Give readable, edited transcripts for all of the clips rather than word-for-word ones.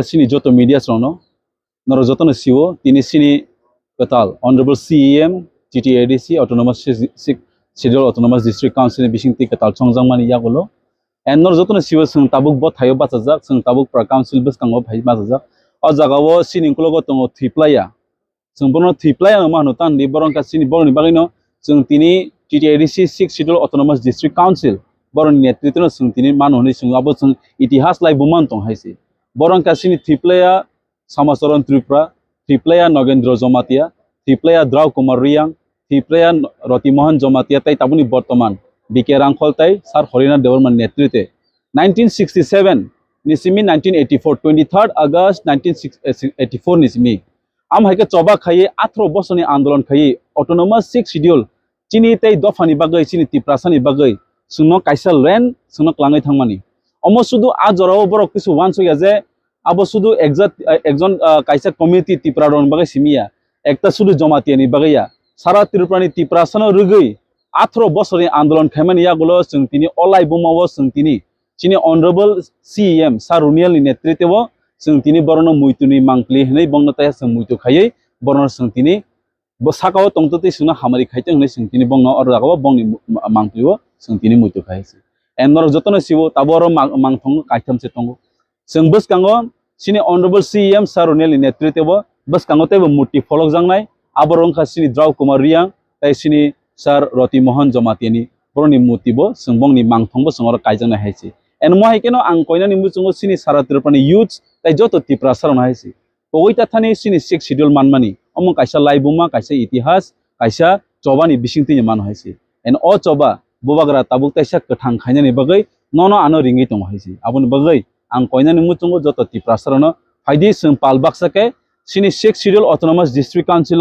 sini joto media srono noro joto no siwo tini sini katal honorable CEM TTADC autonomous schedule autonomous district council ni bising ti katal chongjang mani yagulo and noro joto no siwo sung tabuk bo thayo bachajak sung tabuk pra council bskango bhai bachajak o jagao sini kulogo tongo thiplaya sung bono thiplaya no manu tan ni borong ka sini boroni bagino sung tini TTADC 6 schedule autonomous district council boroni netritno sung tini manu ni sung abo sung itihas lai buman tong haisi borong ka sini thiplaya Samasaran Tripura thiplaya Nogendra Jomatia thiplaya Draw Kumar Riang thiplaya Rotimohan Jomatia tai tabuni bortoman BK Rangkhol tai Sar Horina Devarman netrite 1967 nisimi 1984 23rd August 1984 nisimi am haike choba khaye 18 bosoni andolon khaye autonomous 6 schedule chini tai dofani bagai chini tiprasani bagai suno kaisa land suno klangai thangmani omo sudu ajorao borok kisu wanso ya je abo sudu একজন কাইসা committee ত্রিপুরারন বাগে সিমিয়া একটা শুধু জমাতিয়ানি বাগিয়া সারা ত্রিপুরানি ত্রিপুরাসনো রুগই 18 বছরের আন্দোলন খাইমানি ইয়াগুলো जों তিনি অলাই বুমাও जों তিনি চিনি অনারেবল সিএম সারুনিয়াল নেতৃত্বে जों তিনি বরণ মুইতুনি মাংকলি হनै বংনতায়া जों মুইতু খাयै বরণ जों তিনি বসাকাও তংততে সুনা হামারি খাইতে হनै जों তিনি বংন অর জাগাও বংনি মাংকলিও जों তিনি মুইতু খাইছে এনর যতন সিবো তাবর মাংথং কাইথামছে তঙ্গ जों बसकांगो sini honorable CEM Sarunel netritebo bskango tebo muti folok jangnai aborongkha sini Draw Kumar Riang tai sini Sar Rotimohan Jomatiani boroni mutibo sungbongni mangthongbo songor kaijana haisi en mo haikeno ang koina ni muchungo sini Sara Tripurani youth tai joto tipra sarona haisi oita thani sini 6 schedule manmani omo kaisa laibuma kaisa itihas kaisa chobani bisingti man haisi en o choba bobagra tabuk taisa kathang khainani bagai nono ano ringi tong haisi abun bagai ang koina ni muchungo joto tiprasarano faidi sung palbaksake sini 6 schedule autonomous district council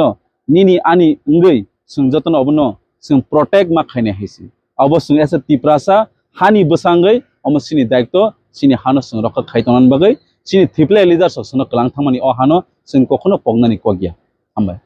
nini ani ngei sung jotono obono sung protect ma khaine haisi abo sung asa tiprasa hani basangai omo sini daikto sini hano sung rokha khaitonan bagai sini thiple leader sosno klang thamani o hano sung kokhono pognani kogya ambai